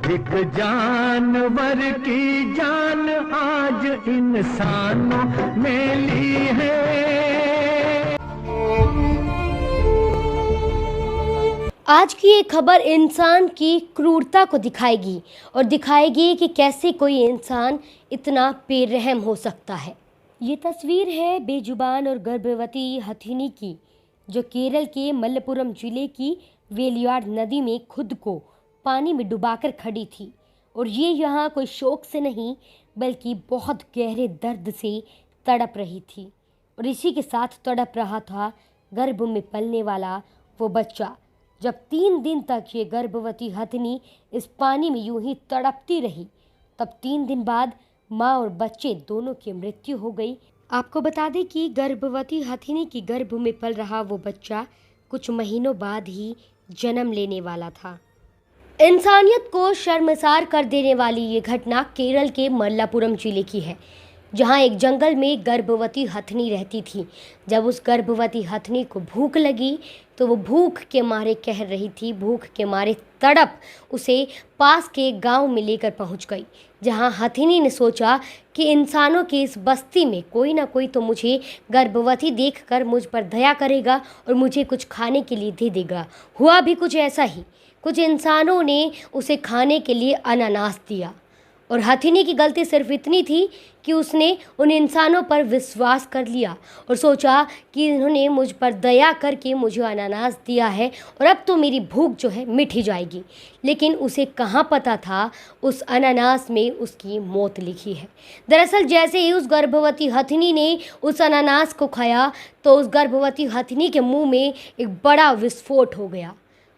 एक जानवर की जान आज इंसानों ने ली है। आज की ये खबर इंसान की क्रूरता को दिखाएगी और दिखाएगी कि कैसे कोई इंसान इतना बेरहम हो सकता है। ये तस्वीर है बेजुबान और गर्भवती हथिनी की, जो केरल के मलप्पुरम जिले की वेलियार नदी में खुद को पानी में डुबाकर खड़ी थी। और ये यहाँ कोई शौक से नहीं बल्कि बहुत गहरे दर्द से तड़प रही थी। और इसी के साथ तड़प रहा था गर्भ में पलने वाला वो बच्चा। जब 3 दिन तक ये गर्भवती हथिनी इस पानी में यूं ही तड़पती रही, तब 3 दिन बाद माँ और बच्चे दोनों की मृत्यु हो गई। आपको बता दें कि गर्भवती हथिनी की गर्भ में पल रहा वो बच्चा कुछ महीनों बाद ही जन्म लेने वाला था। इंसानियत को शर्मसार कर देने वाली ये घटना केरल के मलप्पुरम जिले की है, जहां एक जंगल में गर्भवती हथिनी रहती थी। जब उस गर्भवती हथिनी को भूख लगी तो वो भूख के मारे कह रही थी, भूख के मारे तड़प उसे पास के गांव में लेकर पहुंच गई, जहां हथिनी ने सोचा कि इंसानों की इस बस्ती में कोई ना कोई तो मुझे गर्भवती देखकर मुझ पर दया करेगा और मुझे कुछ खाने के लिए दे देगा। हुआ भी कुछ ऐसा ही। कुछ इंसानों ने उसे खाने के लिए अनानास दिया और हथिनी की गलती सिर्फ इतनी थी कि उसने उन इंसानों पर विश्वास कर लिया और सोचा कि इन्होंने मुझ पर दया करके मुझे अनानास दिया है और अब तो मेरी भूख जो है मिट ही जाएगी। लेकिन उसे कहाँ पता था उस अनानास में उसकी मौत लिखी है। दरअसल जैसे ही उस गर्भवती हथिनी ने उस अनानास को खाया तो उस गर्भवती हथिनी के मुंह में एक बड़ा विस्फोट हो गया।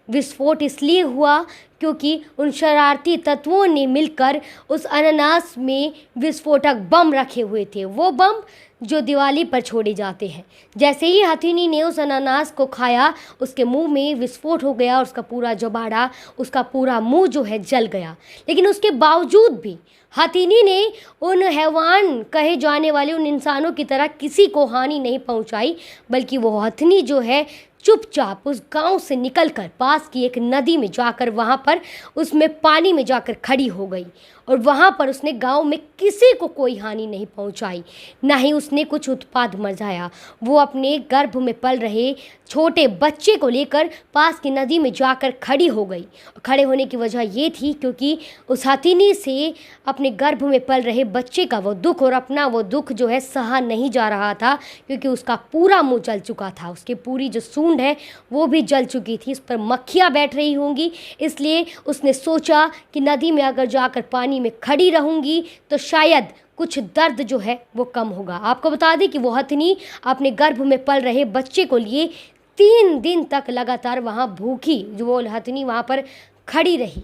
विस्फोट इसलिए हुआ क्योंकि उन शरारती तत्वों ने मिलकर उस अनानास में विस्फोटक बम रखे हुए थे, वो बम जो दिवाली पर छोड़े जाते हैं। जैसे ही हथिनी ने उस अनानास को खाया, उसके मुंह में विस्फोट हो गया और उसका पूरा जबाड़ा, उसका पूरा मुंह जो है जल गया। लेकिन उसके बावजूद भी हथिनी ने उन हैवान कहे जाने वाले उन इंसानों की तरह किसी को हानि नहीं पहुंचाई, बल्कि वो हथिनी जो है चुपचाप उस गांव से निकलकर पास की एक नदी में जाकर वहां पर उसमें पानी में जाकर खड़ी हो गई और वहां पर उसने गांव में किसी को कोई हानि नहीं पहुंचाई, ना ही उसने कुछ उत्पाद मचाया। वो अपने गर्भ में पल रहे छोटे बच्चे को लेकर पास की नदी में जाकर खड़ी हो गई। खड़े होने की वजह ये थी क्योंकि उस हथिनी से अपने गर्भ में पल रहे बच्चे का वो दुख और अपना वो दुख जो है सहा नहीं जा रहा था, क्योंकि उसका पूरा मुंह जल चुका था, उसकी पूरी जो सूंड है वो भी जल चुकी थी, इस पर मक्खियाँ बैठ रही होंगी। इसलिए उसने सोचा कि नदी में अगर जाकर पानी में खड़ी रहूंगी तो शायद कुछ दर्द जो है वो कम होगा। आपको बता दें कि वो हथिनी अपने गर्भ में पल रहे बच्चे को लिए 3 दिन तक लगातार वहां भूखी जो वो हथिनी वहां पर खड़ी रही।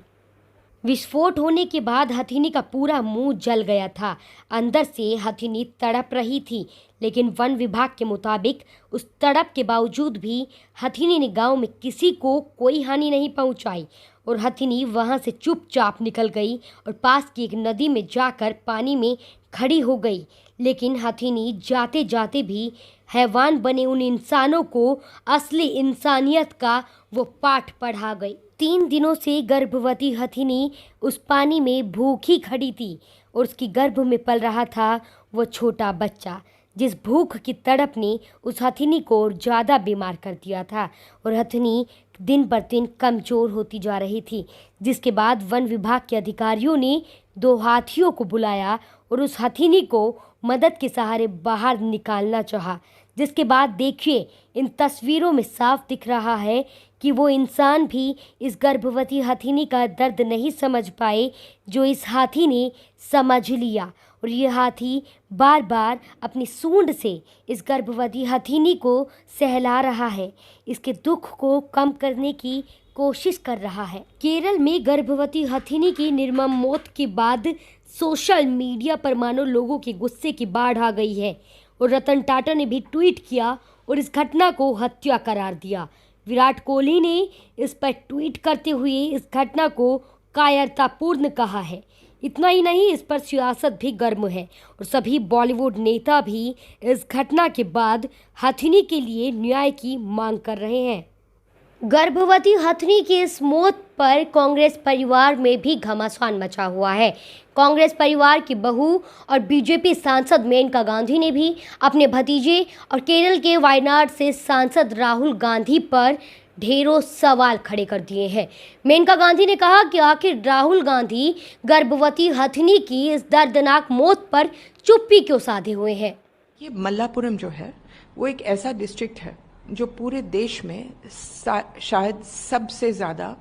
विस्फोट होने के बाद हथिनी का पूरा मुंह जल गया था। अंदर से हथिनी तड़प रही थी, लेकिन वन विभाग के मुताबिक उस तड़प के बावजूद भी हथिनी ने गांव में किसी को कोई हानि नहीं पहुंचाई और हथिनी वहां से चुपचाप निकल गई और पास की एक नदी में जाकर पानी में खड़ी हो गई। लेकिन हथिनी जाते जाते भी हैवान बने उन इंसानों को असली इंसानियत का वो पाठ पढ़ा गई। 3 दिनों से गर्भवती हथिनी उस पानी में भूखी खड़ी थी और उसकी गर्भ में पल रहा था वो छोटा बच्चा, जिस भूख की तड़प ने उस हथिनी को और ज़्यादा बीमार कर दिया था और हथिनी दिन बर दिन कमज़ोर होती जा रही थी। जिसके बाद वन विभाग के अधिकारियों ने 2 हाथियों को बुलाया और उस हथिनी को मदद के सहारे बाहर निकालना चाहा। जिसके बाद देखिए इन तस्वीरों में साफ दिख रहा है कि वो इंसान भी इस गर्भवती हथिनी का दर्द नहीं समझ पाए जो इस हाथी ने समझ लिया। और ये हाथी बार बार अपनी सूंड से इस गर्भवती हथिनी को सहला रहा है, इसके दुख को कम करने की कोशिश कर रहा है। केरल में गर्भवती हथिनी की निर्मम मौत के बाद सोशल मीडिया पर मानो लोगों के गुस्से की बाढ़ आ गई है और रतन टाटा ने भी ट्वीट किया और इस घटना को हत्या करार दिया। विराट कोहली ने इस पर ट्वीट करते हुए इस घटना को कायरतापूर्ण कहा है। इतना ही नहीं, इस पर सियासत भी गर्म है और सभी बॉलीवुड नेता भी इस घटना के बाद हथिनी के लिए न्याय की मांग कर रहे हैं। गर्भवती हथनी की इस मौत पर कांग्रेस परिवार में भी घमासान मचा हुआ है। कांग्रेस परिवार की बहू और बीजेपी सांसद मेनका गांधी ने भी अपने भतीजे और केरल के वायनाड से सांसद राहुल गांधी पर ढेरों सवाल खड़े कर दिए हैं। मेनका गांधी ने कहा कि आखिर राहुल गांधी गर्भवती हथनी की इस दर्दनाक मौत पर चुप्पी क्यों साधे हुए हैं। ये मल्लापुरम जो है वो एक ऐसा डिस्ट्रिक्ट है जो पूरे देश में शायद सबसे ज़्यादा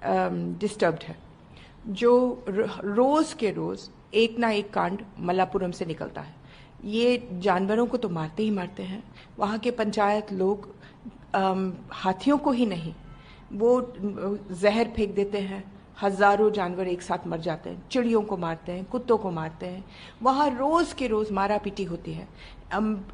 डिस्टर्ब्ड है, जो रोज़ के रोज़ एक ना एक कांड मल्लापुरम से निकलता है। ये जानवरों को तो मारते ही मारते हैं। वहाँ के पंचायत लोग हाथियों को ही नहीं, वो जहर फेंक देते हैं, हजारों जानवर एक साथ मर जाते हैं, चिड़ियों को मारते हैं, कुत्तों को मारते हैं। वहाँ रोज़ के रोज़ मारा पीटी होती है।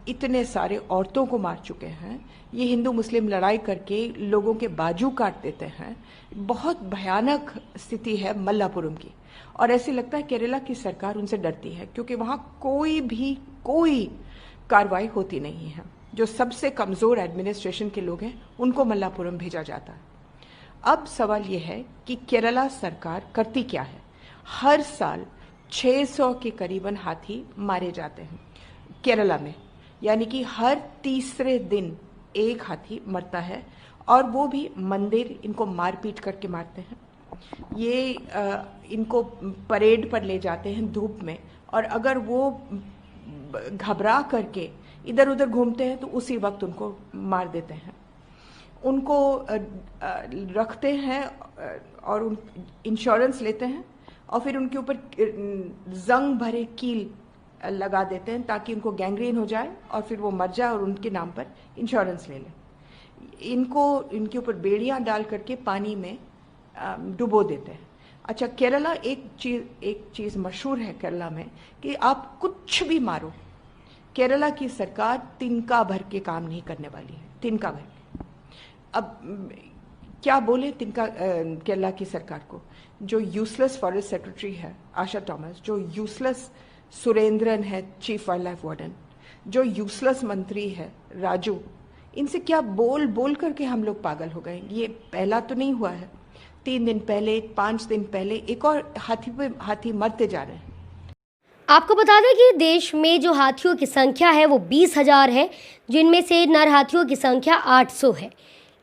इतने सारे औरतों को मार चुके हैं। ये हिंदू मुस्लिम लड़ाई करके लोगों के बाजू काट देते हैं। बहुत भयानक स्थिति है मल्लापुरम की, और ऐसे लगता है केरला की सरकार उनसे डरती है, क्योंकि वहाँ कोई कार्रवाई होती नहीं है। जो सबसे कमज़ोर एडमिनिस्ट्रेशन के लोग हैं उनको मल्लापुरम भेजा जाता है। अब सवाल ये है कि केरला सरकार करती क्या है। हर साल 600 के करीबन हाथी मारे जाते हैं केरला में, यानी कि हर तीसरे दिन एक हाथी मरता है, और वो भी मंदिर इनको मारपीट करके मारते हैं। ये इनको परेड पर ले जाते हैं धूप में, और अगर वो घबरा करके इधर उधर घूमते हैं तो उसी वक्त उनको मार देते हैं। उनको रखते हैं और इंश्योरेंस लेते हैं, और फिर उनके ऊपर जंग भरे कील लगा देते हैं ताकि उनको गैंग्रीन हो जाए और फिर वो मर जाए और उनके नाम पर इंश्योरेंस ले लें। इनके ऊपर बेड़ियां डाल करके पानी में डुबो देते हैं। अच्छा, केरला एक चीज़ मशहूर है केरला में कि आप कुछ भी मारो, केरला की सरकार तिनका भर के काम नहीं करने वाली है, तिनका भर के। अब क्या बोले तिनका केरला की सरकार को। जो यूजलेस फॉरेस्ट सेक्रेटरी है आशा टॉमस, जो यूजलेस सुरेंद्रन है चीफ वाइल्ड लाइफ वार्डन, जो यूजलेस मंत्री है राजू, इनसे क्या बोल करके हम लोग पागल हो गए। ये पहला तो नहीं हुआ है, 3 दिन पहले 5 दिन पहले एक और हाथी मरते जा रहे हैं। आपको बता दें कि देश में जो हाथियों की संख्या है वो 20,000 है, जिनमें से नर हाथियों की संख्या 800 है।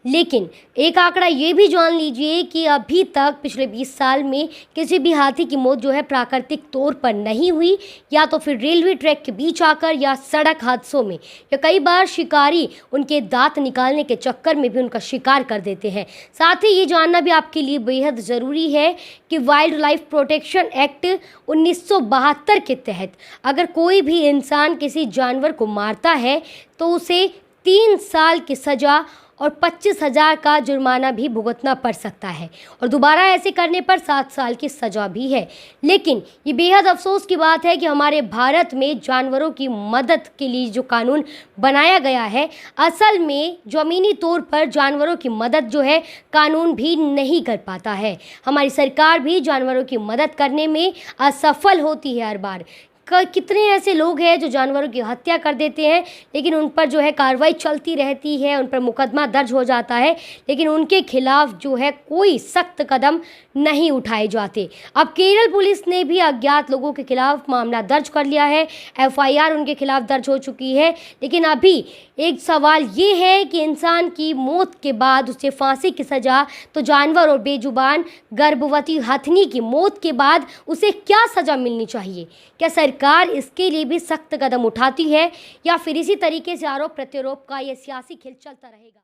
लेकिन एक आंकड़ा ये भी जान लीजिए कि अभी तक पिछले 20 साल में किसी भी हाथी की मौत जो है प्राकृतिक तौर पर नहीं हुई, या तो फिर रेलवे ट्रैक के बीच आकर, या सड़क हादसों में, या कई बार शिकारी उनके दांत निकालने के चक्कर में भी उनका शिकार कर देते हैं। साथ ही ये जानना भी आपके लिए बेहद ज़रूरी है कि वाइल्ड लाइफ प्रोटेक्शन एक्ट 1972 के तहत अगर कोई भी इंसान किसी जानवर को मारता है तो उसे 3 साल की सज़ा और 25,000 का जुर्माना भी भुगतना पड़ सकता है, और दोबारा ऐसे करने पर 7 साल की सज़ा भी है। लेकिन ये बेहद अफसोस की बात है कि हमारे भारत में जानवरों की मदद के लिए जो कानून बनाया गया है, असल में ज़मीनी तौर पर जानवरों की मदद जो है कानून भी नहीं कर पाता है। हमारी सरकार भी जानवरों की मदद करने में असफल होती है हर बार। कितने ऐसे लोग हैं जो जानवरों की हत्या कर देते हैं, लेकिन उन पर जो है कार्रवाई चलती रहती है, उन पर मुकदमा दर्ज हो जाता है, लेकिन उनके खिलाफ जो है कोई सख्त कदम नहीं उठाए जाते। अब केरल पुलिस ने भी अज्ञात लोगों के खिलाफ मामला दर्ज कर लिया है, FIR उनके खिलाफ दर्ज हो चुकी है। लेकिन अभी एक सवाल ये है कि इंसान की मौत के बाद उसे फांसी की सज़ा, तो जानवर और बेजुबान गर्भवती हथनी की मौत के बाद उसे क्या सज़ा मिलनी चाहिए? क्या सरकार इसके लिए भी सख्त कदम उठाती है, या फिर इसी तरीके से आरोप प्रत्यारोप का यह सियासी खेल चलता रहेगा?